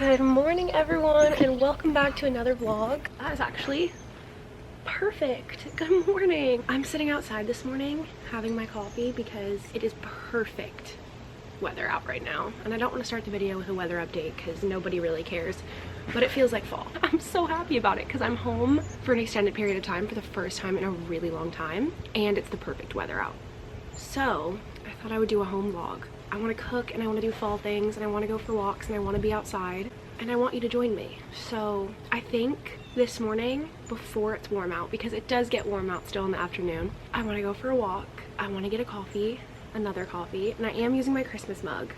Good morning everyone and welcome back to another vlog. That is actually perfect. Good morning. I'm sitting outside this morning having my coffee because it is perfect weather out right now. And I don't want to start the video with a weather update because nobody really cares, but it feels like fall. I'm so happy about it because I'm home for an extended period of time for the first time in a really long time, and it's the perfect weather out. So I thought I would do a home vlog. I want to cook and I want to do fall things and I want to go for walks and I want to be outside and I want you to join me. So I think this morning before it's warm out, because it does get warm out still in the afternoon, I want to go for a walk. I want to get a coffee, another coffee, and I am using my Christmas mug.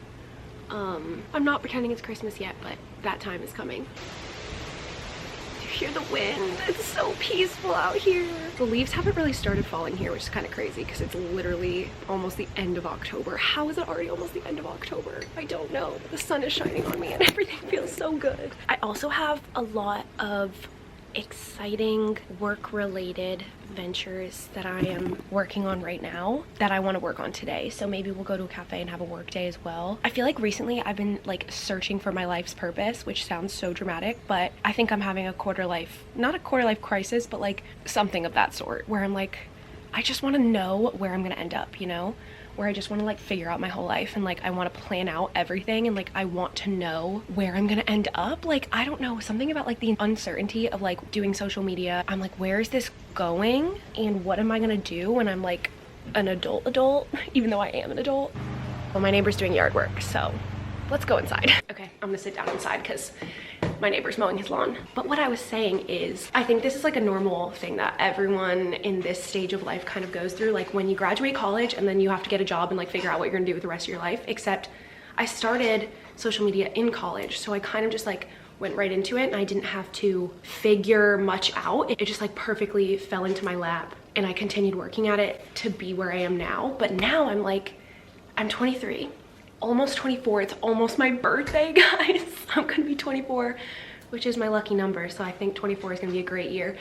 I'm not pretending it's Christmas yet, but that time is coming. You hear the wind? It's so peaceful out here. The leaves haven't really started falling here, which is kind of crazy because it's literally almost the end of October. How is it already almost the end of October? I don't know. The sun is shining on me and everything feels so good. I also have a lot of exciting work-related ventures that I am working on right now that I want to work on today. So maybe we'll go to a cafe and have a work day as well. I feel like recently I've been like searching for my life's purpose, which sounds so dramatic, but I think I'm having a quarter life, not a quarter life crisis, but like something of that sort where I'm like, I just want to know where I'm gonna end up, you know? Where I just want to like figure out my whole life and like I want to plan out everything and like I want to know where I'm gonna end up. Like I don't know, something about like the uncertainty of like doing social media. I'm like, where is this going and what am I gonna do when I'm like an adult, even though I am an adult? Well, my neighbor's doing yard work, so let's go inside. Okay, I'm gonna sit down inside because my neighbor's mowing his lawn. But what I was saying is, I think this is like a normal thing that everyone in this stage of life kind of goes through. Like when you graduate college and then you have to get a job and like figure out what you're gonna do with the rest of your life. Except I started social media in college, so I kind of just like went right into it and I didn't have to figure much out. It just like perfectly fell into my lap and I continued working at it to be where I am now. But now I'm like, I'm 23. Almost 24. It's almost my birthday, guys. I'm gonna be 24, which is my lucky number, so I think 24 is gonna be a great year.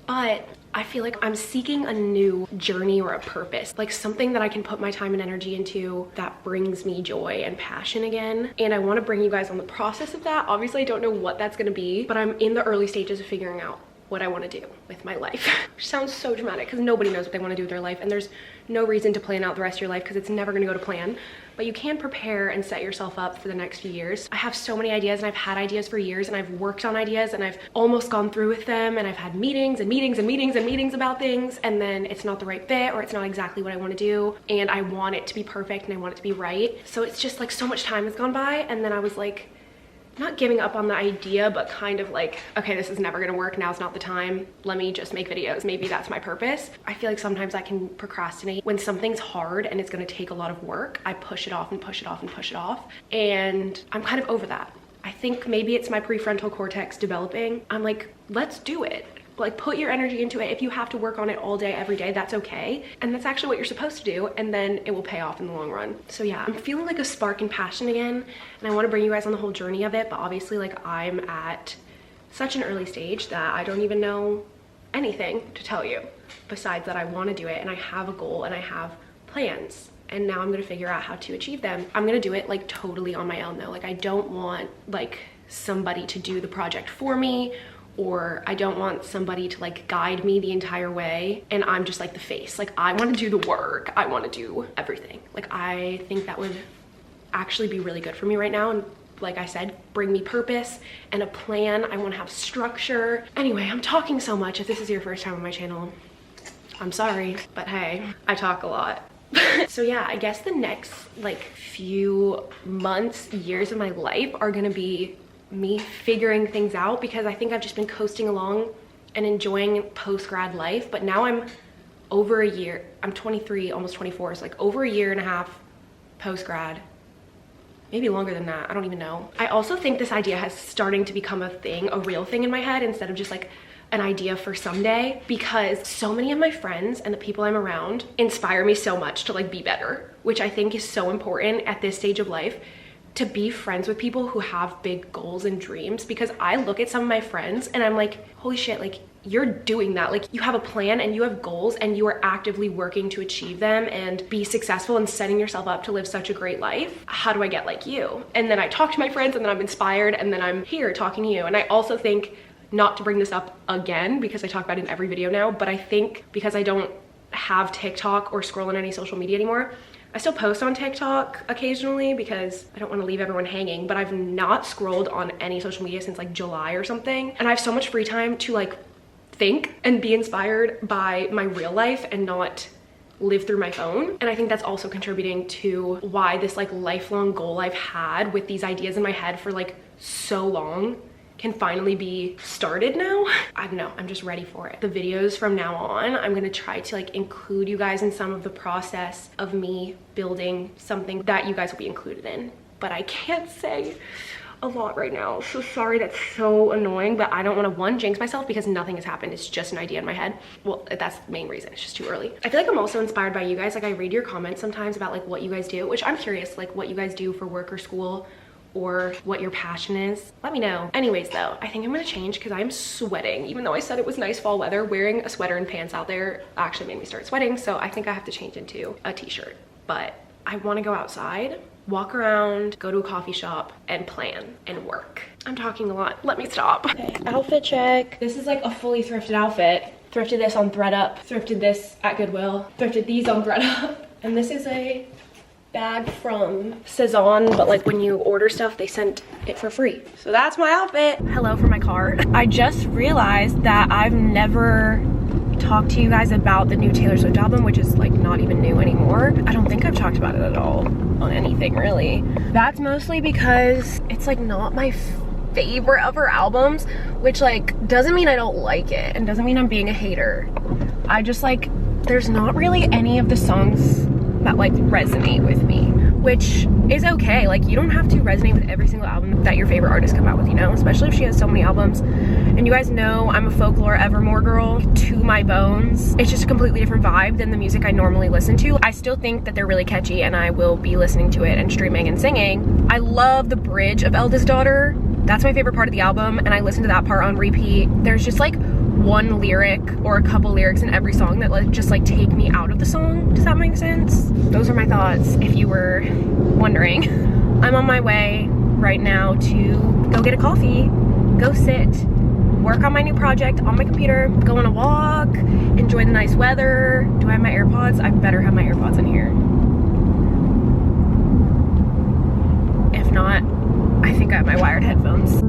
But I feel like I'm seeking a new journey or a purpose, like something that I can put my time and energy into that brings me joy and passion again. And I want to bring you guys on the process of that. Obviously I don't know what that's gonna be, but I'm in the early stages of figuring out what I want to do with my life. Which sounds so dramatic because nobody knows what they want to do with their life, and there's no reason to plan out the rest of your life because it's never going to go to plan. But you can prepare and set yourself up for the next few years. I have so many ideas and I've had ideas for years and I've worked on ideas and I've almost gone through with them and I've had meetings and meetings and meetings and meetings about things, and then it's not the right fit or it's not exactly what I want to do and I want it to be perfect and I want it to be right. So it's just like so much time has gone by, and then I was like, not giving up on the idea, but kind of like, okay, this is never gonna work. Now's not the time. Let me just make videos. Maybe that's my purpose. I feel like sometimes I can procrastinate. When something's hard and it's gonna take a lot of work, I push it off and push it off and push it off. And I'm kind of over that. I think maybe it's my prefrontal cortex developing. I'm like, let's do it. Like put your energy into it. If you have to work on it all day, every day, that's okay. And that's actually what you're supposed to do. And then it will pay off in the long run. So yeah, I'm feeling like a spark and passion again. And I want to bring you guys on the whole journey of it. But obviously like I'm at such an early stage that I don't even know anything to tell you besides that I want to do it and I have a goal and I have plans. And now I'm going to figure out how to achieve them. I'm going to do it like totally on my own though. Like I don't want like somebody to do the project for me, or I don't want somebody to like guide me the entire way and I'm just like the face. Like I want to do the work. I want to do everything. Like I think that would actually be really good for me right now. And like I said, bring me purpose and a plan. I want to have structure. Anyway, I'm talking so much. If this is your first time on my channel, I'm sorry, but hey, I talk a lot. So yeah, I guess the next like few months, years of my life are gonna be me figuring things out, because I think I've just been coasting along and enjoying post-grad life. But now I'm over a year, I'm 23, almost 24, so like over a year and a half post-grad, maybe longer than that, I don't even know. I also think this idea has starting to become a thing, a real thing in my head, instead of just like an idea for someday, because so many of my friends and the people I'm around inspire me so much to like be better, which I think is so important at this stage of life, to be friends with people who have big goals and dreams, because I look at some of my friends and I'm like, holy shit, like you're doing that. Like you have a plan and you have goals and you are actively working to achieve them and be successful and setting yourself up to live such a great life. How do I get like you? And then I talk to my friends and then I'm inspired and then I'm here talking to you. And I also think, not to bring this up again because I talk about it in every video now, but I think because I don't have TikTok or scroll on any social media anymore, I still post on TikTok occasionally because I don't want to leave everyone hanging, but I've not scrolled on any social media since like July or something. And I have so much free time to like think and be inspired by my real life and not live through my phone. And I think that's also contributing to why this like lifelong goal I've had with these ideas in my head for like so long can finally be started now. I don't know, I'm just ready for it. The videos from now on, I'm gonna try to like include you guys in some of the process of me building something that you guys will be included in. But I can't say a lot right now. So sorry, that's so annoying, but I don't want to one, jinx myself because nothing has happened. It's just an idea in my head. Well, that's the main reason. It's just too early. I feel like I'm also inspired by you guys. Like I read your comments sometimes about like what you guys do, which I'm curious, like what you guys do for work or school or what your passion is. Let me know. Anyways though, I think I'm gonna change because I'm sweating. Even though I said it was nice fall weather, wearing a sweater and pants out there actually made me start sweating. So I think I have to change into a t-shirt. But I want to go outside, walk around, go to a coffee shop, and plan and work. I'm talking a lot. Let me stop. Okay, outfit check. This is like a fully thrifted outfit. Thrifted this on ThredUp. Thrifted this at Goodwill. Thrifted these on ThredUp. And this is a bag from Cezanne, but like when you order stuff, they sent it for free. So that's my outfit. Hello from my car. I just realized that I've never talked to you guys about the new Taylor Swift album, which is like not even new anymore. I don't think I've talked about it at all on anything really. That's mostly because it's like not my favorite of her albums, which like doesn't mean I don't like it and doesn't mean I'm being a hater. I just like, there's not really any of the songs that like resonate with me, which is okay. Like you don't have to resonate with every single album that your favorite artist come out with, you know, especially if she has so many albums. And you guys know I'm a Folklore Evermore girl to my bones. It's just a completely different vibe than the music I normally listen to. I still think that they're really catchy and I will be listening to it and streaming and singing. I love the bridge of Eldest Daughter. That's my favorite part of the album and I listen to that part on repeat. There's just like one lyric or a couple lyrics in every song that like just like take me out of the song. Does that make sense? Those are my thoughts if you were wondering. I'm on my way right now to go get a coffee, go sit, work on my new project on my computer, go on a walk, enjoy the nice weather. Do I have my AirPods? I better have my AirPods in here. If not, I think I have my wired headphones.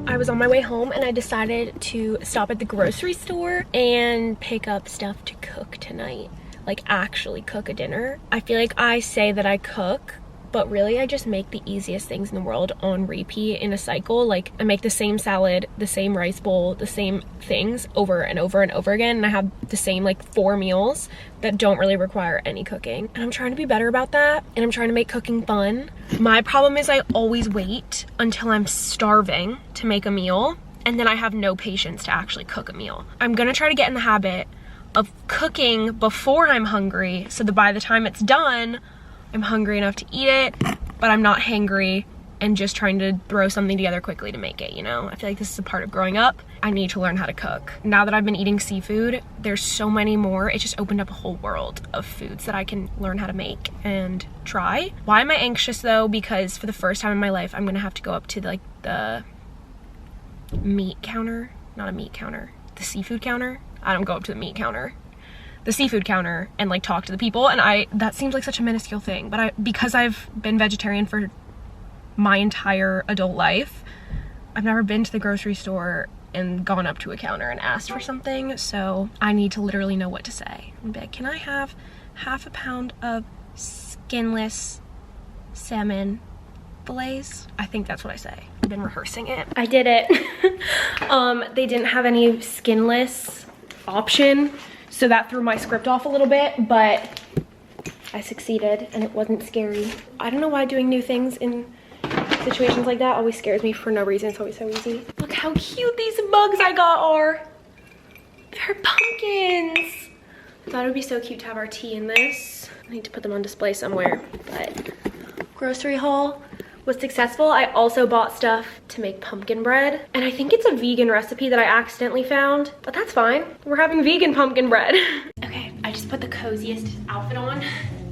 I was on my way home and I decided to stop at the grocery store and pick up stuff to cook tonight. Like actually cook a dinner. I feel like I say that I cook, but really I just make the easiest things in the world on repeat in a cycle. Like I make the same salad, the same rice bowl, the same things over and over and over again. And I have the same like 4 meals that don't really require any cooking. And I'm trying to be better about that. And I'm trying to make cooking fun. My problem is I always wait until I'm starving to make a meal. And then I have no patience to actually cook a meal. I'm gonna try to get in the habit of cooking before I'm hungry so that by the time it's done, I'm hungry enough to eat it, but I'm not hangry and just trying to throw something together quickly to make it, you know? I feel like this is a part of growing up. I need to learn how to cook. Now that I've been eating seafood, there's so many more. It just opened up a whole world of foods that I can learn how to make and try. Why am I anxious though? Because for the first time in my life, I'm gonna have to go up to like the meat counter, not a meat counter, the seafood counter. I don't go up to the meat counter. The seafood counter and like talk to the people, and that seems like such a minuscule thing, but because I've been vegetarian for my entire adult life, I've never been to the grocery store and gone up to a counter and asked for something, so I need to literally know what to say. I'm like, can I have half a pound of skinless salmon fillets? I think that's what I say. I've been rehearsing it. I did it. They didn't have any skinless option, so that threw my script off a little bit, but I succeeded and it wasn't scary. I don't know why doing new things in situations like that always scares me for no reason. It's always so easy. Look how cute these mugs I got are. They're pumpkins. I thought it would be so cute to have our tea in this. I need to put them on display somewhere, but grocery haul was successful. I also bought stuff to make pumpkin bread, and I think it's a vegan recipe that I accidentally found, but that's fine. We're having vegan pumpkin bread. Okay, I just put the coziest outfit on.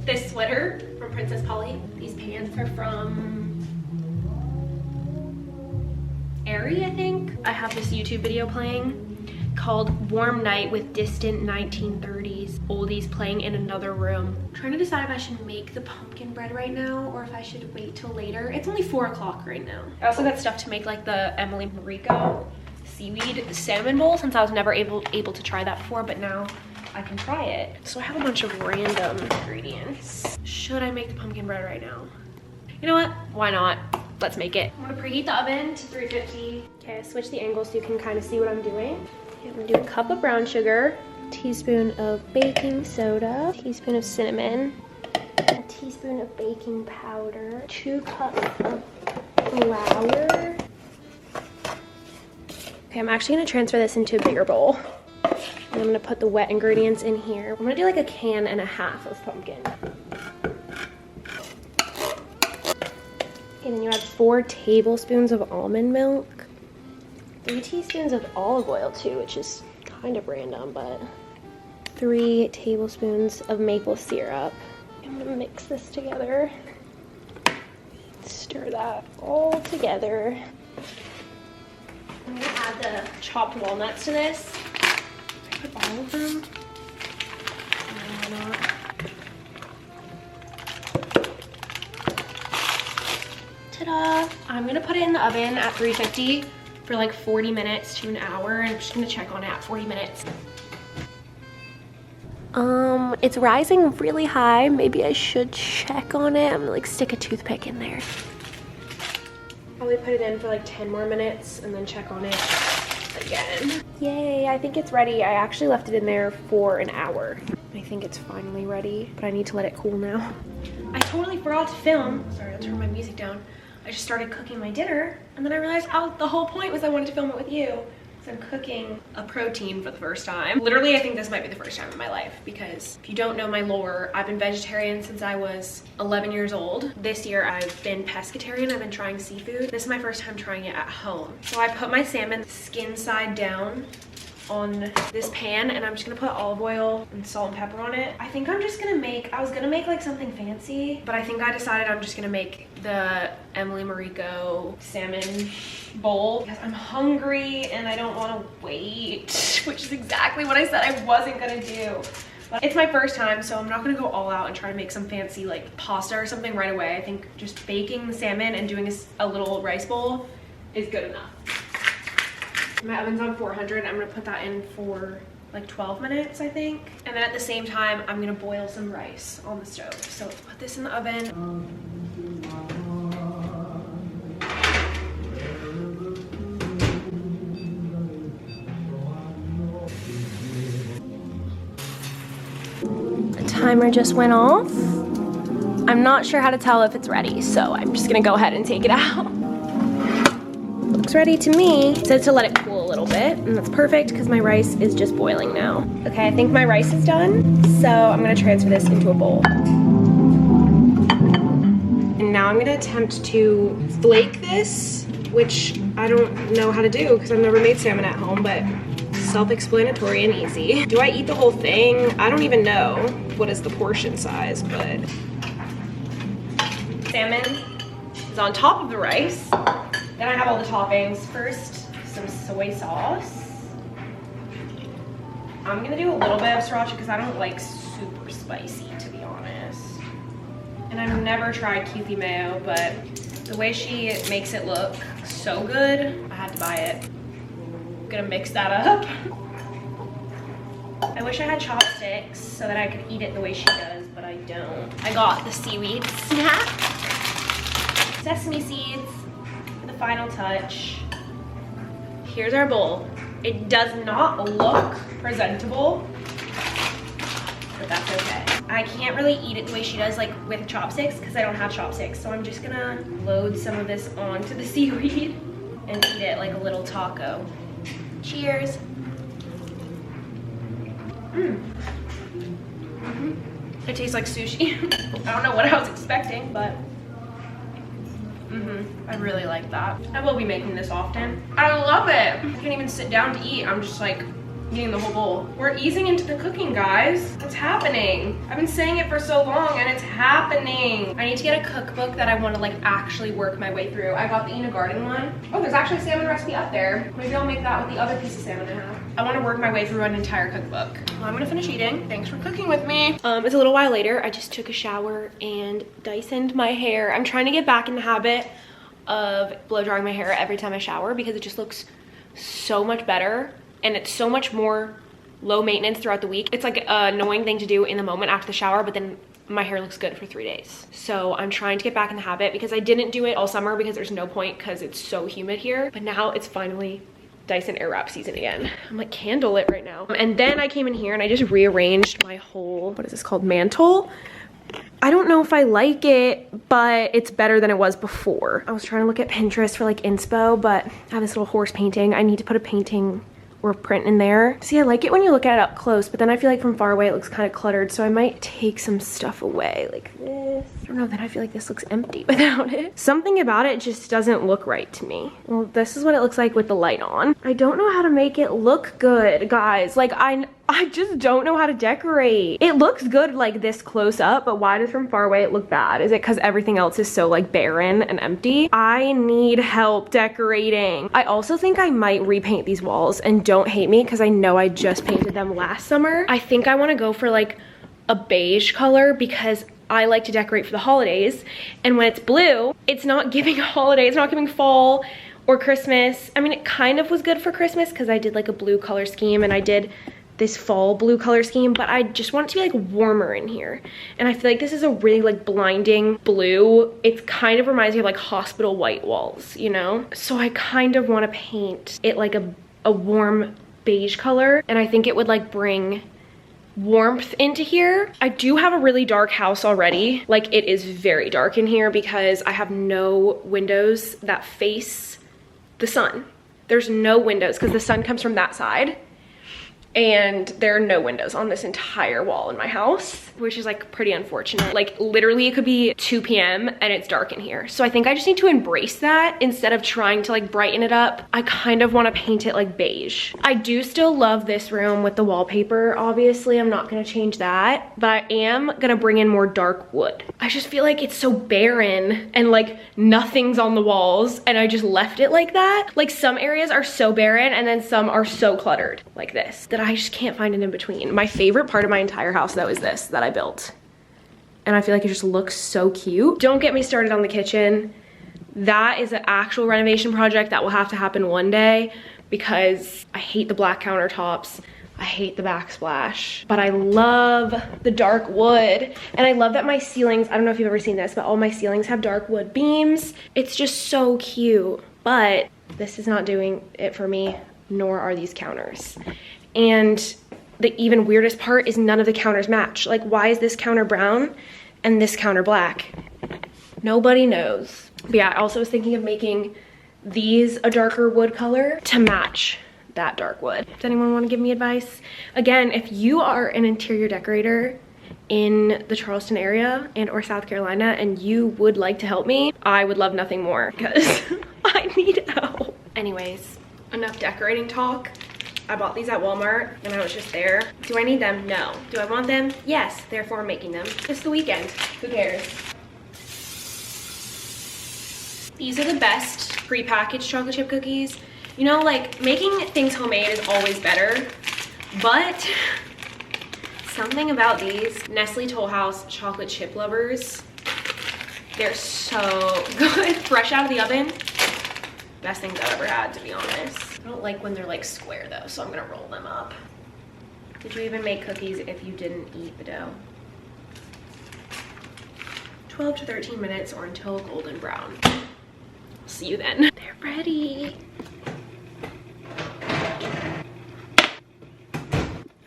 This sweater from Princess Polly. These pants are from Aerie, I think. I have this YouTube video playing called Warm Night with Distant 1930s Oldies playing in another room. I'm trying to decide if I should make the pumpkin bread right now or if I should wait till later. It's only 4 o'clock right now. I also got stuff to make like the Emily Mariko seaweed salmon bowl, since I was never able to try that before, but now I can try it. So I have a bunch of random ingredients. Should I make the pumpkin bread right now? You know what? Why not? Let's make it. I'm gonna preheat the oven to 350. Okay, I switch the angle so you can kind of see what I'm doing. Okay, I'm gonna do a cup of brown sugar, a teaspoon of baking soda, a teaspoon of cinnamon, a teaspoon of baking powder, 2 cups of flour. Okay, I'm actually gonna transfer this into a bigger bowl. And I'm gonna put the wet ingredients in here. I'm gonna do like a can and a half of pumpkin. Okay, then you add 4 tablespoons of almond milk, 3 teaspoons of olive oil too, which is kind of random, but 3 tablespoons of maple syrup. I'm gonna mix this together. Stir that all together. I'm gonna add the chopped walnuts to this. Put all of them. Why not? Ta-da! I'm gonna put it in the oven at 350 for like 40 minutes to an hour. I'm just gonna check on it at 40 minutes. It's rising really high. Maybe I should check on it. I'm gonna like stick a toothpick in there. Probably put it in for like 10 more minutes and then check on it again. Yay, I think it's ready. I actually left it in there for an hour. I think it's finally ready, but I need to let it cool now. I totally forgot to film. Sorry, I'll turn my music down. I just started cooking my dinner, and then I realized, oh, the whole point was I wanted to film it with you. So I'm cooking a protein for the first time. Literally, I think this might be the first time in my life, because if you don't know my lore, I've been vegetarian since I was 11 years old. This year, I've been pescatarian. I've been trying seafood. This is my first time trying it at home. So I put my salmon skin side down on this pan, and I'm just gonna put olive oil and salt and pepper on it. I think I'm just gonna make, I was gonna make like something fancy, but I think I decided I'm just gonna make the Emily Mariko salmon bowl because I'm hungry and I don't want to wait, which is exactly what I said I wasn't gonna do. But it's my first time, so I'm not gonna go all out and try to make some fancy like pasta or something right away. I think just baking the salmon and doing a little rice bowl is good enough. My oven's on 400. I'm gonna put that in for like 12 minutes, I think. And then at the same time, I'm gonna boil some rice on the stove. So let's put this in the oven. The timer just went off. I'm not sure how to tell if it's ready, so I'm just gonna go ahead and take it out. Looks ready to me. It says to let it cool a little bit, and that's perfect because my rice is just boiling now. Okay, I think my rice is done, so I'm gonna transfer this into a bowl. And now I'm gonna attempt to flake this, which I don't know how to do because I've never made salmon at home, but self-explanatory and easy. Do I eat the whole thing? I don't even know what is the portion size, but salmon is on top of the rice. Then I have all the toppings. First, some soy sauce. I'm gonna do a little bit of sriracha because I don't like super spicy, to be honest. And I've never tried Kewpie mayo, but The way she makes it look so good, I had to buy it. I'm gonna mix that up. I wish I had chopsticks so that I could eat it the way she does, but I don't. I got the seaweed snack. Sesame seeds for the final touch. Here's our bowl. It does not look presentable, but that's okay. I can't really eat it the way she does, like with chopsticks, because I don't have chopsticks. So I'm just gonna load some of this onto the seaweed and eat it like a little taco. Cheers. It tastes like sushi. I don't know what I was expecting, but I really like that. I will be making this often. I love it. I can't even sit down to eat. I'm just like eating the whole bowl. We're easing into the cooking, guys. What's happening? I've been saying it for so long and it's happening. I need to get a cookbook that I want to like actually work my way through. I got the Eat a Garden one. Oh, there's actually a salmon recipe up there. Maybe I'll make that with the other piece of salmon I have. I want to work my way through an entire cookbook. Well, I'm gonna finish eating. Thanks for cooking with me. It's a little while later. I just took a shower and Dysoned my hair. I'm trying to get back in the habit of blow drying my hair every time I shower because it just looks so much better. And it's so much more low maintenance throughout the week. It's like an annoying thing to do in the moment after the shower, but then my hair looks good for 3 days. So I'm trying to get back in the habit because I didn't do it all summer because there's no point because it's so humid here. But now it's finally Dyson Airwrap season again. I'm like candlelit right now. And then I came in here and I just rearranged my whole, what is this called, mantle. I don't know if I like it, but it's better than it was before. I was trying to look at Pinterest for like inspo, but I have this little horse painting. I need to put a painting or print in there. See, I like it when you look at it up close, but then I feel like from far away it looks kind of cluttered, so I might take some stuff away like this. I don't know, then I feel like this looks empty without it. Something about it just doesn't look right to me. Well, this is what it looks like with the light on. I don't know how to make it look good, guys. Like I just don't know how to decorate. It looks good like this close up, but why does from far away it look bad? Is it because everything else is so like barren and empty? I need help decorating. I also think I might repaint these walls, and don't hate me because I know I just painted them last summer. I think I want to go for like a beige color because I like to decorate for the holidays, and when it's blue, it's not giving a holiday, it's not giving fall or Christmas. I mean, it kind of was good for Christmas because I did like a blue color scheme and I did this fall blue color scheme, but I just want it to be like warmer in here. And I feel like this is a really like blinding blue. It kind of reminds me of like hospital white walls, you know? So I kind of want to paint it like a warm beige color, and I think it would like bring warmth into here. I do have a really dark house already. Like it is very dark in here because I have no windows that face the sun. There's no windows because the sun comes from that side. And there are no windows on this entire wall in my house, which is like pretty unfortunate. Like literally it could be 2 p.m. and it's dark in here. So I think I just need to embrace that instead of trying to like brighten it up. I kind of want to paint it like beige. I do still love this room with the wallpaper. Obviously, I'm not going to change that, but I am going to bring in more dark wood. I just feel like it's so barren and like nothing's on the walls, and I just left it like that. Like some areas are so barren and then some are so cluttered like this that I just can't find an in between. My favorite part of my entire house though is this that I built. And I feel like it just looks so cute. Don't get me started on the kitchen. That is an actual renovation project that will have to happen one day because I hate the black countertops. I hate the backsplash, but I love the dark wood. And I love that my ceilings, I don't know if you've ever seen this, but all my ceilings have dark wood beams. It's just so cute, but this is not doing it for me, nor are these counters. And the even weirdest part is none of the counters match. Like, why is this counter brown and this counter black? Nobody knows. But yeah, I also was thinking of making these a darker wood color to match that dark wood. Does anyone want to give me advice? Again, if you are an interior decorator in the Charleston area and or South Carolina and you would like to help me, I would love nothing more because I need help. Anyways, enough decorating talk. I bought these at Walmart and I was just there. Do I need them? No. Do I want them? Yes, therefore I'm making them. It's the weekend. Who cares? These are the best prepackaged chocolate chip cookies. You know, like making things homemade is always better, but something about these Nestle Toll House chocolate chip lovers They're so good. Fresh out of the oven. Best things I've ever had, to be honest. I don't like when they're like square though, so I'm gonna roll them up. Did you even make cookies if you didn't eat the dough? 12 to 13 minutes or until golden brown. See you then. They're ready.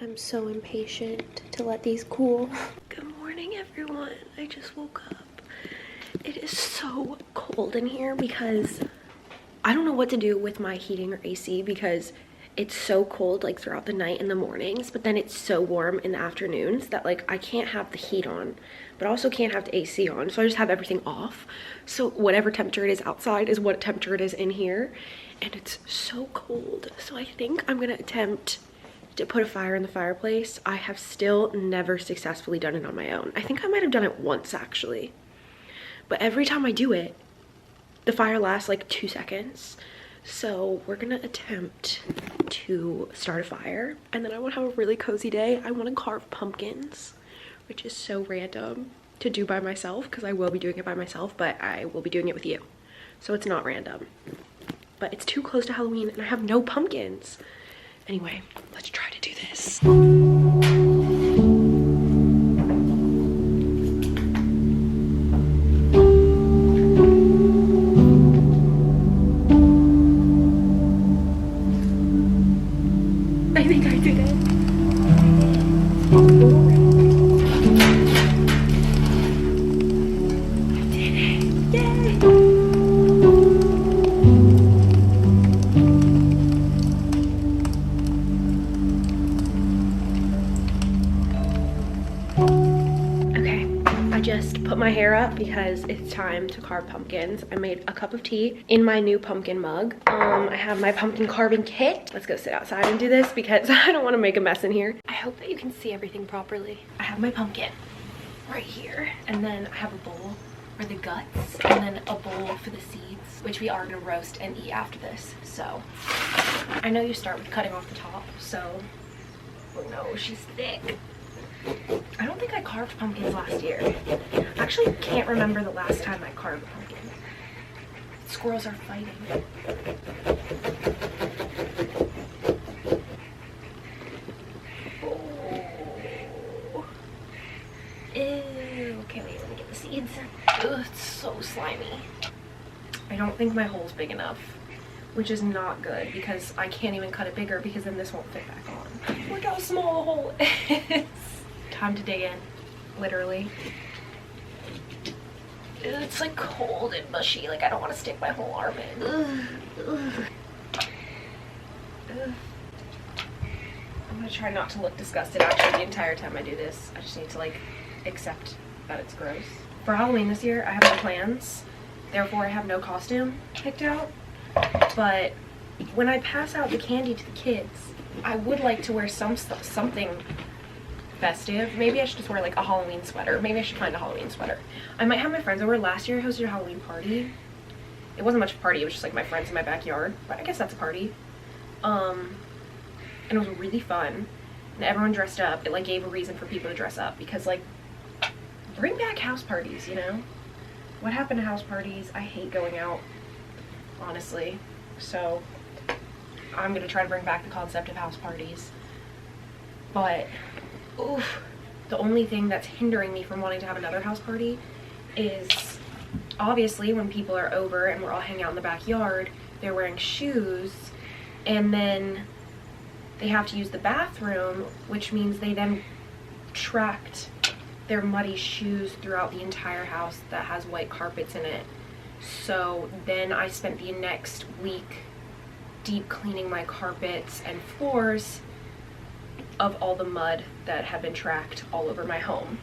I'm so impatient to let these cool. Good morning, everyone. I just woke up. It is so cold in here because I don't know what to do with my heating or AC because it's so cold like throughout the night and the mornings, but then it's so warm in the afternoons that like I can't have the heat on, but I also can't have the AC on, so I just have everything off. So whatever temperature it is outside is what temperature it is in here, and it's so cold. So I think I'm gonna attempt to put a fire in the fireplace. I have still never successfully done it on my own. I think I might have done it once actually, but every time I do it, the fire lasts like 2 seconds. So we're gonna attempt to start a fire, and then I want to have a really cozy day. I want to carve pumpkins, which is so random to do by myself because I will be doing it by myself, but I will be doing it with you. So it's not random, but it's too close to Halloween and I have no pumpkins. Anyway, let's try to do this. I think I did it. Just put my hair up because it's time to carve pumpkins. I made a cup of tea in my new pumpkin mug. I have my pumpkin carving kit. Let's go sit outside and do this because I don't want to make a mess in here. I hope that you can see everything properly. I have my pumpkin right here, and then I have a bowl for the guts, and then a bowl for the seeds, which we are gonna roast and eat after this. So I know you start with cutting off the top, so oh no, she's thick. I don't think I carved pumpkins last year. I actually can't remember the last time I carved a pumpkin. Squirrels are fighting. Oh. Ew. Okay, wait, let me get the seeds. Ugh, it's so slimy. I don't think my hole's big enough, which is not good because I can't even cut it bigger because then this won't fit back on. Look how small the hole is. Time to dig in, literally. It's like cold and mushy, like I don't want to stick my whole arm in. Ugh. Ugh. Ugh. I'm gonna try not to look disgusted actually the entire time I do this. I just need to like accept that it's gross. For Halloween this year, I have no plans, therefore I have no costume picked out, but when I pass out the candy to the kids, I would like to wear something festive. Maybe I should just wear like a Halloween sweater. Maybe I should find a Halloween sweater. I might have my friends over. Last year I hosted a Halloween party. It wasn't much of a party, it was just like my friends in my backyard, but I guess that's a party. And it was really fun, and everyone dressed up. It like gave a reason for people to dress up because like, bring back house parties, you know? What happened to house parties? I hate going out, honestly. So I'm gonna try to bring back the concept of house parties. But oof, the only thing that's hindering me from wanting to have another house party is obviously when people are over and we're all hanging out in the backyard, they're wearing shoes, and then they have to use the bathroom, which means they then tracked their muddy shoes throughout the entire house that has white carpets in it. So then I spent the next week deep cleaning my carpets and floors of all the mud that had been tracked all over my home,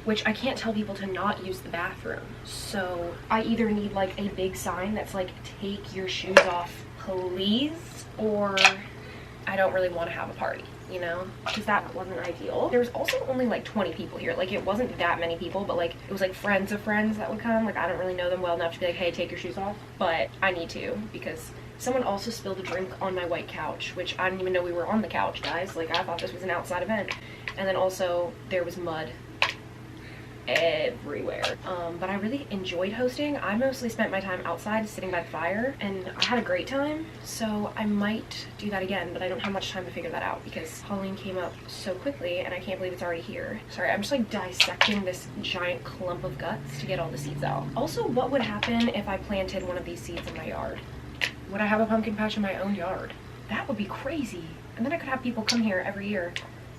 which I can't tell people to not use the bathroom. So I either need like a big sign that's like, take your shoes off please, or I don't really want to have a party, you know, because that wasn't ideal. There was also only like 20 people here. Like it wasn't that many people, but like it was like friends of friends that would come. Like I don't really know them well enough to be like, hey, take your shoes off, but I need to because someone also spilled a drink on my white couch, which I didn't even know we were on the couch, guys. Like I thought this was an outside event. And then also there was mud everywhere. But I really enjoyed hosting. I mostly spent my time outside sitting by the fire, and I had a great time, so I might do that again, but I don't have much time to figure that out because Halloween came up so quickly and I can't believe it's already here. Sorry, I'm just like dissecting this giant clump of guts to get all the seeds out. Also, what would happen if I planted one of these seeds in my yard? Would I have a pumpkin patch in my own yard? That would be crazy. And then I could have people come here every year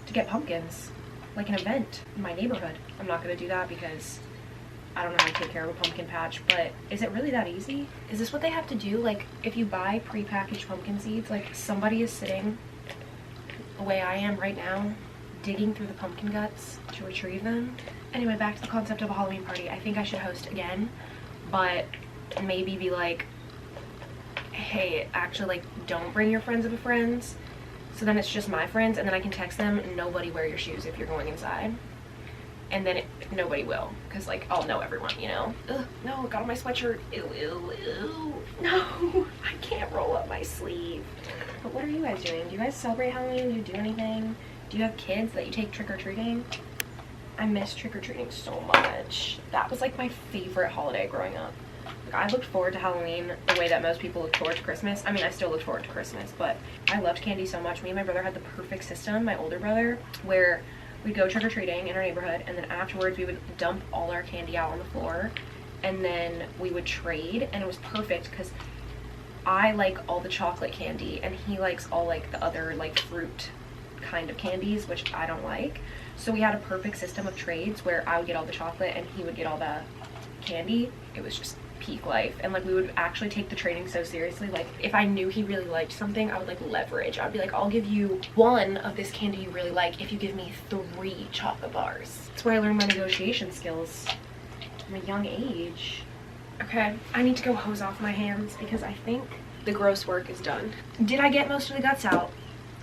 to get pumpkins, like an event in my neighborhood. I'm not gonna do that because I don't know how to take care of a pumpkin patch, but is it really that easy? Is this what they have to do? Like, if you buy prepackaged pumpkin seeds, like somebody is sitting the way I am right now, digging through the pumpkin guts to retrieve them. Anyway, back to the concept of a Halloween party. I think I should host again, but maybe be like, hey, actually, like, don't bring your friends of a friends. So then it's just my friends, and then I can text them, nobody wear your shoes if you're going inside. And then nobody will, because like I'll know everyone, you know. Ugh, no, it got on my sweatshirt. Ew, ew, ew. No, I can't roll up my sleeve. But what are you guys doing? Do you guys celebrate Halloween? Do you do anything? Do you have kids that you take trick-or-treating? I miss trick-or-treating so much. That was like my favorite holiday growing up. Like, I looked forward to Halloween the way that most people look forward to Christmas. I mean, I still look forward to Christmas, but I loved candy so much. Me and my brother had the perfect system, my older brother, where we'd go trick-or-treating in our neighborhood, and then afterwards we would dump all our candy out on the floor, and then we would trade, and it was perfect because I like all the chocolate candy and he likes all like the other like fruit kind of candies, which I don't like. So we had a perfect system of trades where I would get all the chocolate and he would get all the candy. It was just peak life. And like we would actually take the trading so seriously. Like if I knew he really liked something, I would like leverage. I'd be like, I'll give you one of this candy you really like if you give me 3 chocolate bars. That's where I learned my negotiation skills from a young age. Okay, I need to go hose off my hands because I think the gross work is done. Did I get most of the guts out?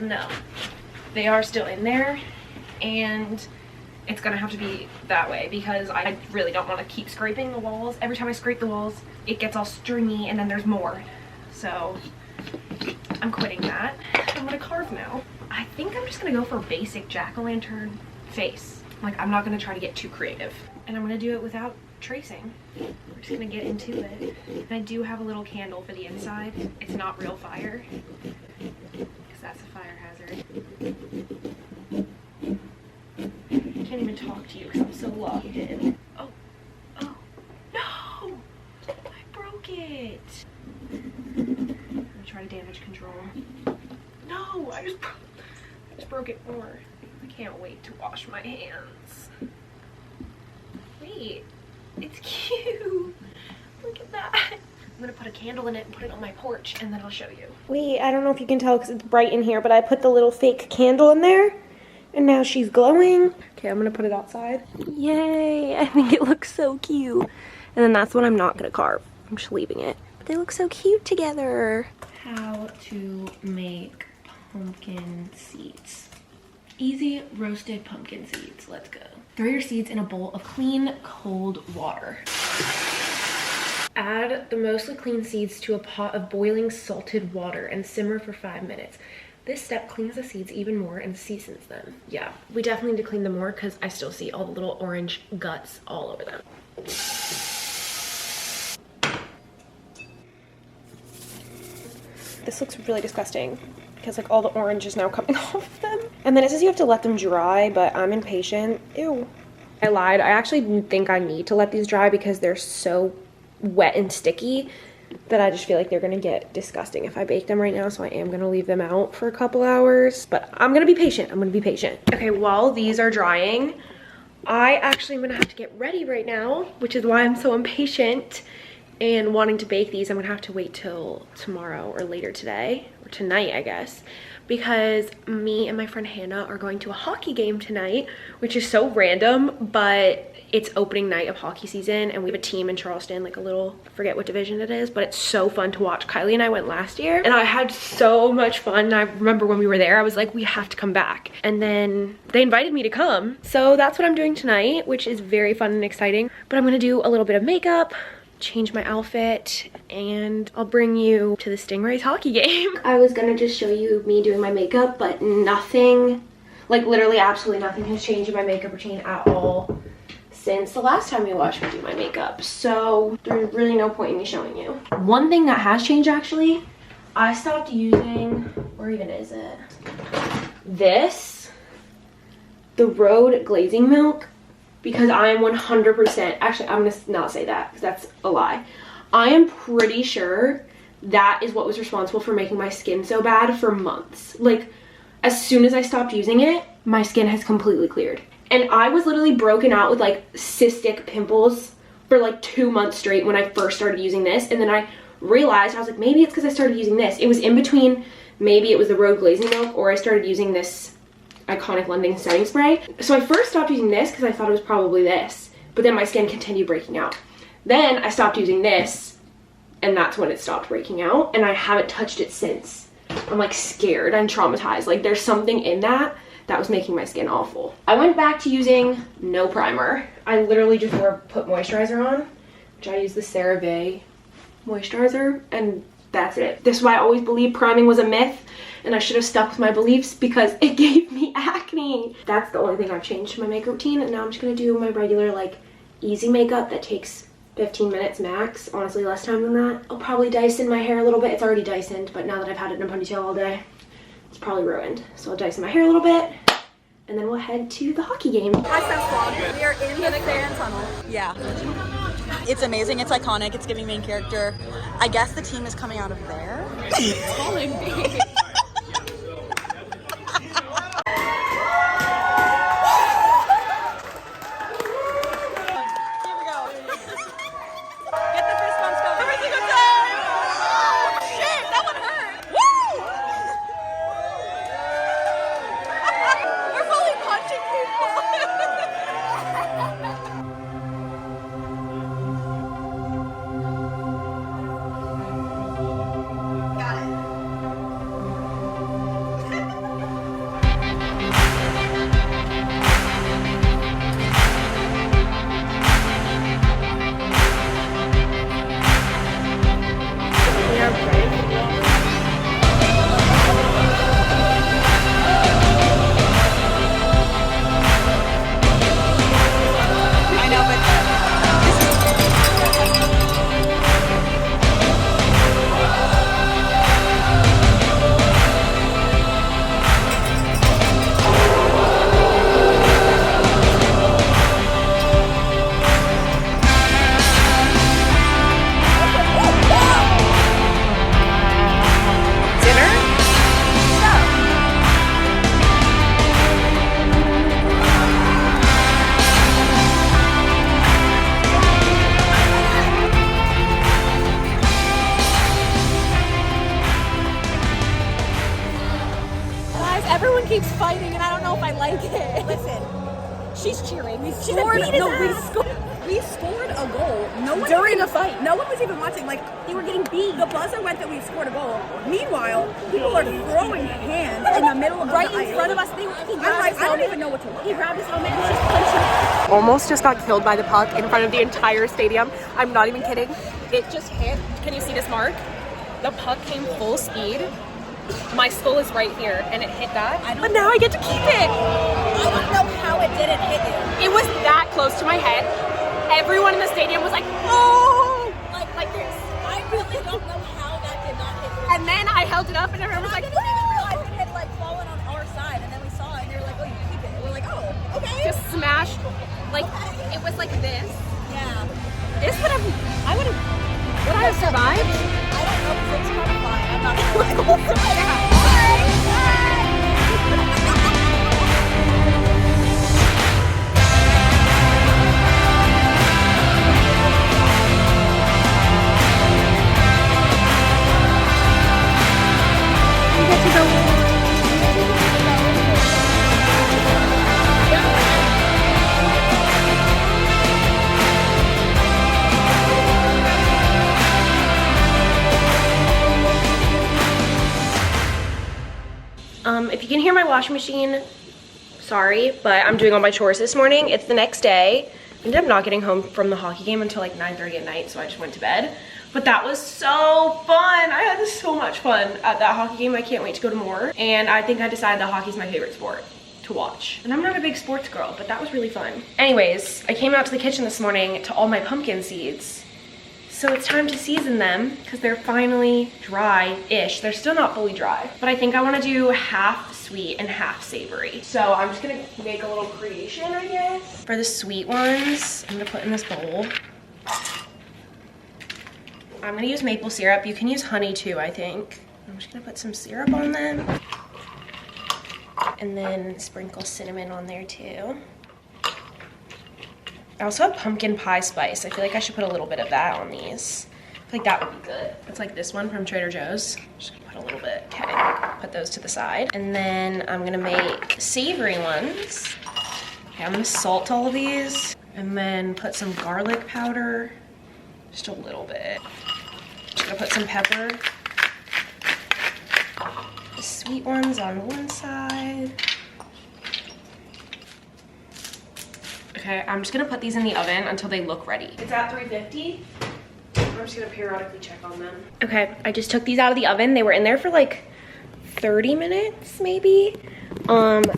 No. They are still in there, and it's gonna have to be that way because I really don't want to keep scraping the walls. Every time I scrape the walls, it gets all stringy and then there's more. So I'm quitting that. I'm gonna carve now. I think I'm just gonna go for a basic jack-o'-lantern face. Like, I'm not gonna try to get too creative. And I'm gonna do it without tracing. We're just gonna get into it. And I do have a little candle for the inside. It's not real fire, because that's a fire hazard. I can't even talk to you because I'm so locked in. Oh, oh, no! I broke it. I'm gonna try to damage control. No, I just broke it more. I can't wait to wash my hands. Wait, it's cute. Look at that. I'm gonna put a candle in it and put it on my porch, and then I'll show you. Wait, I don't know if you can tell because it's bright in here, but I put the little fake candle in there. And now she's glowing. Okay, I'm gonna put it outside. Yay, I think it looks so cute. And then that's what I'm not gonna carve. I'm just leaving it. But they look so cute together. How to make pumpkin seeds. Easy roasted pumpkin seeds, let's go. Throw your seeds in a bowl of clean, cold water. Add the mostly clean seeds to a pot of boiling salted water and simmer for 5 minutes. This step cleans the seeds even more and seasons them. Yeah, we definitely need to clean them more because I still see all the little orange guts all over them. This looks really disgusting because like all the orange is now coming off of them. And then it says you have to let them dry, but I'm impatient. Ew. I lied. I actually think I need to let these dry because they're so wet and sticky that I just feel like they're gonna get disgusting if I bake them right now, so I am gonna leave them out for a couple hours, but I'm gonna be patient. I'm gonna be patient. Okay, while these are drying, I actually am gonna have to get ready right now, which is why I'm so impatient and wanting to bake these. I'm gonna have to wait till tomorrow or later today, or tonight, I guess, because me and my friend Hannah are going to a hockey game tonight, which is so random, but it's opening night of hockey season and we have a team in Charleston, like a little, I forget what division it is, but it's so fun to watch. Kylie and I went last year and I had so much fun. And I remember when we were there, I was like, we have to come back. And then they invited me to come. So that's what I'm doing tonight, which is very fun and exciting. But I'm gonna do a little bit of makeup, change my outfit, and I'll bring you to the Stingrays hockey game. I was gonna just show you me doing my makeup, but nothing, like literally absolutely nothing has changed in my makeup routine at all since the last time you watched me do my makeup, so there's really no point in me showing you. One thing that has changed actually, I stopped using, where even is it? This, the Road Glazing Milk, because I am 100%, actually I'm gonna not say that because that's a lie. I am pretty sure that is what was responsible for making my skin so bad for months. Like, as soon as I stopped using it, my skin has completely cleared. And I was literally broken out with like cystic pimples for like 2 months straight when I first started using this. And then I realized, I was like, maybe it's because I started using this. It was in between, maybe it was the Road Glazing Milk or I started using this Iconic London setting spray. So I first stopped using this because I thought it was probably this, but then my skin continued breaking out. Then I stopped using this and that's when it stopped breaking out, and I haven't touched it since. I'm like scared and traumatized. Like there's something in that was making my skin awful. I went back to using no primer. I literally just put moisturizer on, which I use the CeraVe moisturizer, and that's it. This is why I always believed priming was a myth, and I should have stuck with my beliefs because it gave me acne. That's the only thing I've changed to my makeup routine, and now I'm just gonna do my regular like easy makeup that takes 15 minutes max, honestly less time than that. I'll probably Dyson my hair a little bit. It's already Dysoned, but now that I've had it in a ponytail all day, it's probably ruined. So I'll Dyson my hair a little bit, and then we'll head to the hockey game. Hi, Steph. We are in the fan tunnel. Yeah. It's amazing. It's iconic. It's giving main character. I guess the team is coming out of there. Calling me. Everyone keeps fighting, and I don't know if I like it. Listen, she's cheering. We scored a goal. During a fight. No one was even watching. Like, they were getting beat. The buzzer went that we scored a goal. Meanwhile, people are throwing hands in the middle of right in front of us. I don't even know what to look at. He grabbed his helmet and was just punching. Almost just got killed by the puck in front of the entire stadium. I'm not even kidding. It just hit. Can you see this mark? The puck came full speed. My skull is right here, and it hit that. But now I get to keep it. I don't know how it didn't hit you. It was that close to my head. Everyone in the stadium was like, oh! Like this. I really don't know how that did not hit you. And then I held it up, and everyone was like, woo! I didn't even realize it had like fallen on our side, and then we saw it, and they were like, oh, you keep it. And we're like, oh, okay. Just smashed. Like, okay. It was like this. Yeah. This would have, would I have survived? I don't know, because it was kind of fun. I'm not sure. If you can hear my washing machine, sorry, but I'm doing all my chores this morning. It's the next day. I ended up not getting home from the hockey game until like 9:30 at night, so I just went to bed. But that was so fun. I had so much fun at that hockey game. I can't wait to go to more. And I think I decided that hockey's my favorite sport. to watch. And I'm not a big sports girl, but that was really fun. Anyways, I came out to the kitchen this morning to all my pumpkin seeds. So it's time to season them because they're finally dry-ish. They're still not fully dry, but I think I want to do half sweet and half savory. So I'm just gonna make a little creation, I guess. For the sweet ones, I'm gonna put in this bowl. I'm gonna use maple syrup. You can use honey too, I think. I'm just gonna put some syrup on them. And then sprinkle cinnamon on there too. I also have pumpkin pie spice. I feel like I should put a little bit of that on these. I feel like that would be good. It's like this one from Trader Joe's. Just gonna put a little bit. Okay, put those to the side. And then I'm gonna make savory ones. Okay, I'm gonna salt all of these and then put some garlic powder. Just a little bit. Just gonna put some pepper. The sweet ones on one side. Okay, I'm just gonna put these in the oven until they look ready. It's at 350. I'm just gonna periodically check on them. Okay, I just took these out of the oven. They were in there for like 30 minutes, maybe.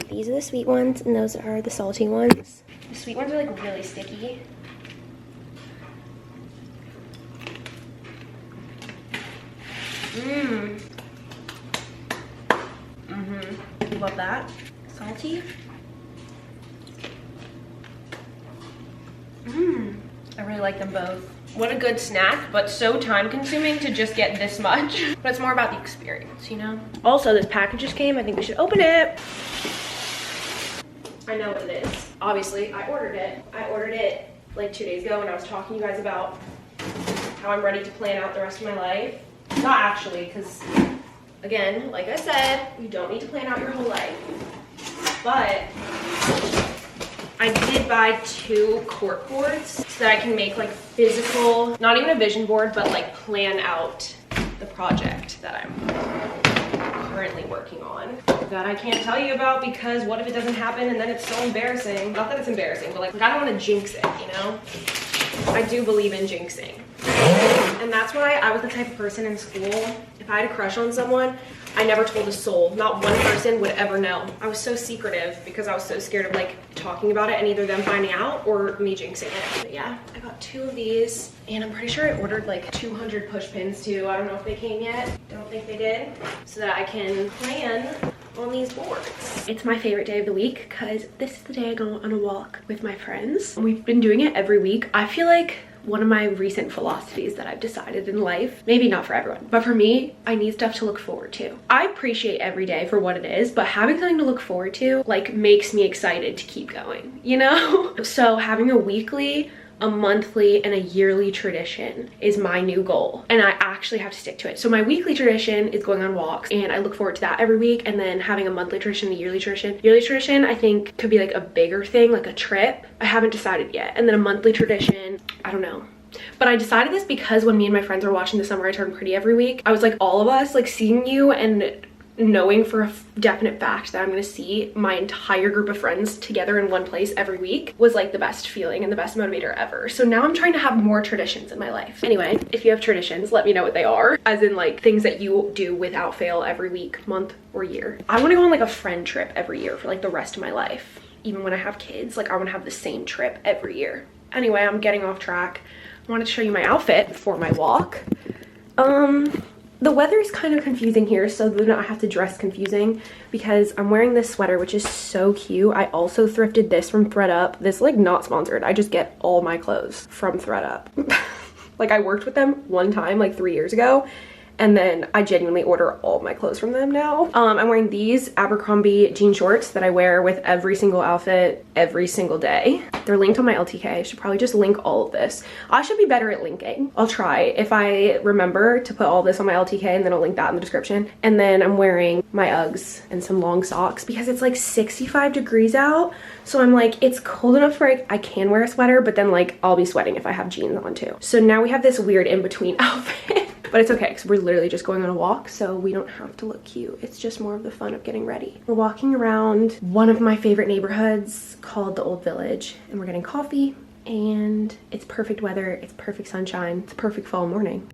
These are the sweet ones and those are the salty ones. The sweet ones are like really sticky. Love that. Salty. I really like them both. What a good snack, but so time consuming to just get this much. But it's more about the experience, you know? Also, this package just came. I think we should open it. I know what it is. Obviously, I ordered it. I ordered it like 2 days ago when I was talking to you guys about how I'm ready to plan out the rest of my life. Not actually, because again, like I said, you don't need to plan out your whole life. But I did buy 2 cork boards so that I can make like physical, not even a vision board, but like plan out the project that I'm currently working on that I can't tell you about because what if it doesn't happen and then it's so embarrassing. Not that it's embarrassing, but like I don't want to jinx it, you know? I do believe in jinxing. And that's why I was the type of person in school, if I had a crush on someone, I never told a soul. Not one person would ever know. I was so secretive because I was so scared of like talking about it and either them finding out or me jinxing it. But yeah, I got 2 of these and I'm pretty sure I ordered like 200 push pins too. I don't know if they came yet. Don't think they did. So that I can plan on these boards. It's my favorite day of the week because this is the day I go on a walk with my friends. We've been doing it every week. I feel like one of my recent philosophies that I've decided in life, maybe not for everyone, but for me, I need stuff to look forward to. I appreciate every day for what it is, but having something to look forward to like makes me excited to keep going, you know? So having a weekly, a monthly, and a yearly tradition is my new goal, and I actually have to stick to it. So my weekly tradition is going on walks, and I look forward to that every week, and then having a monthly tradition, a yearly tradition. Yearly tradition I think could be like a bigger thing, like a trip. I haven't decided yet. And then a monthly tradition, I don't know. But I decided this because when me and my friends were watching The Summer I Turned Pretty every week, I was like, all of us, like seeing you and knowing for a definite fact that I'm gonna see my entire group of friends together in one place every week was like the best feeling and the best motivator ever. So now I'm trying to have more traditions in my life. Anyway, if you have traditions, let me know what they are, as in like things that you do without fail every week, month, or year. I want to go on like a friend trip every year for like the rest of my life. Even when I have kids, like I want to have the same trip every year. Anyway, I'm getting off track. I wanted to show you my outfit for my walk. The weather is kind of confusing here, so do not have to dress confusing because I'm wearing this sweater, which is so cute. I also thrifted this from ThredUp. This like not sponsored. I just get all my clothes from ThredUp. Like I worked with them one time like 3 years ago, and then I genuinely order all my clothes from them now. I'm wearing these Abercrombie jean shorts that I wear with every single outfit every single day. They're linked on my LTK. I should probably just link all of this. I should be better at linking. I'll try if I remember to put all this on my LTK, and then I'll link that in the description. And then I'm wearing my Uggs and some long socks because it's like 65 degrees out. So I'm like, it's cold enough where I can wear a sweater, but then like I'll be sweating if I have jeans on too. So now we have this weird in-between outfit. But it's okay because we're literally just going on a walk, so we don't have to look cute. It's just more of the fun of getting ready. We're walking around one of my favorite neighborhoods called the Old Village, and we're getting coffee, and it's perfect weather, it's perfect sunshine, it's a perfect fall morning.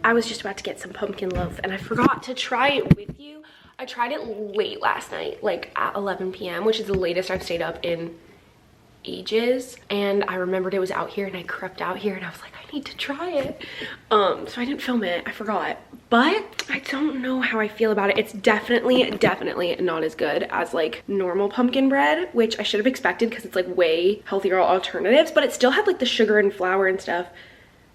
I was just about to get some pumpkin loaf and I forgot to try it with you. I tried it late last night, like at 11 p.m., which is the latest I've stayed up in ages, and I remembered it was out here and I crept out here and I was like, I need to try it. So I didn't film it, I forgot, but I don't know how I feel about it. It's definitely not as good as like normal pumpkin bread, which I should have expected because it's like way healthier alternatives, but it still had like the sugar and flour and stuff.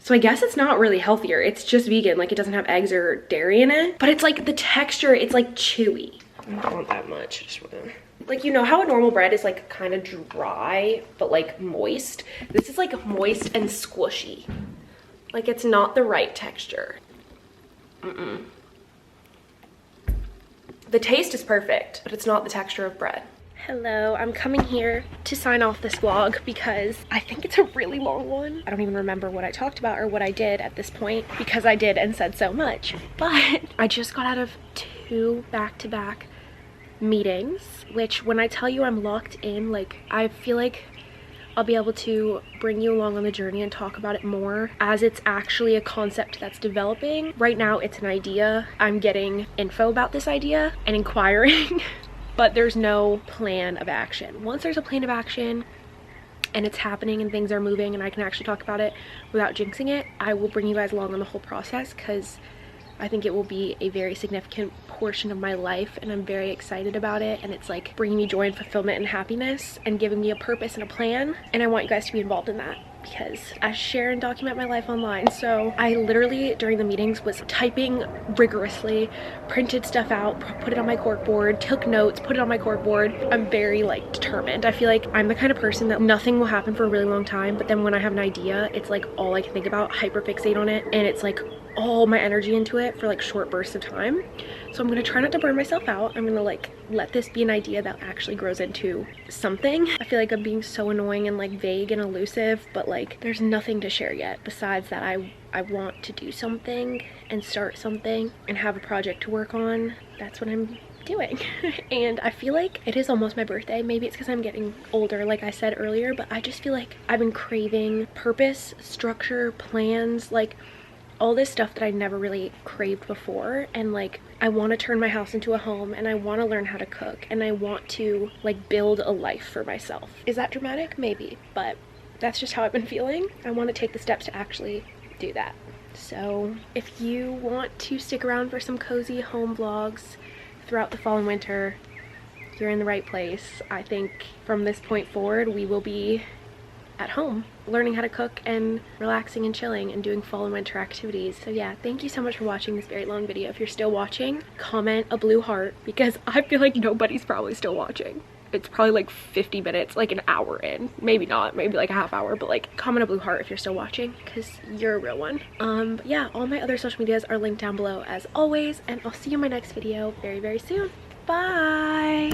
So I guess it's not really healthier. It's just vegan. Like it doesn't have eggs or dairy in it, but it's like the texture, it's like chewy. I don't want that much. Just wanna, like, you know how a normal bread is like kind of dry, but like moist? This is like moist and squishy. Like it's not the right texture. The taste is perfect, but it's not the texture of bread. Hello, I'm coming here to sign off this vlog because I think it's a really long one. I don't even remember what I talked about or what I did at this point because I did and said so much. But I just got out of 2 back-to-back meetings, which when I tell you I'm locked in, like I feel like I'll be able to bring you along on the journey and talk about it more as it's actually a concept that's developing. Right now it's an idea. I'm getting info about this idea and inquiring. But there's no plan of action. Once there's a plan of action and it's happening and things are moving and I can actually talk about it without jinxing it, I will bring you guys along on the whole process because I think it will be a very significant portion of my life and I'm very excited about it, and it's like bringing me joy and fulfillment and happiness and giving me a purpose and a plan, and I want you guys to be involved in that because I share and document my life online. So I literally during the meetings was typing rigorously, printed stuff out, put it on my corkboard, took notes, put it on my corkboard. I'm very like determined. I feel like I'm the kind of person that nothing will happen for a really long time, but then when I have an idea, it's like all I can think about, hyperfixate on it, and it's like all my energy into it for like short bursts of time. So I'm gonna try not to burn myself out. I'm gonna like let this be an idea that actually grows into something. I feel like I'm being so annoying and like vague and elusive, but like there's nothing to share yet besides that I want to do something and start something and have a project to work on. That's what I'm doing. And I feel like it is almost my birthday. Maybe it's because I'm getting older, like I said earlier, but I just feel like I've been craving purpose, structure, plans, like all this stuff that I never really craved before. And like I want to turn my house into a home, and I want to learn how to cook, and I want to like build a life for myself. Is that dramatic? Maybe, but that's just how I've been feeling. I want to take the steps to actually do that. So if you want to stick around for some cozy home vlogs throughout the fall and winter, you're in the right place. I think from this point forward we will be at home learning how to cook and relaxing and chilling and doing fall and winter activities. So yeah, thank you so much for watching this very long video. If you're still watching, comment a blue heart because I feel like nobody's probably still watching. It's probably like 50 minutes, like an hour in. Maybe not, maybe like a half hour, but like comment a blue heart if you're still watching because you're a real one. But yeah, all my other social medias are linked down below as always, and I'll see you in my next video very, very soon. Bye!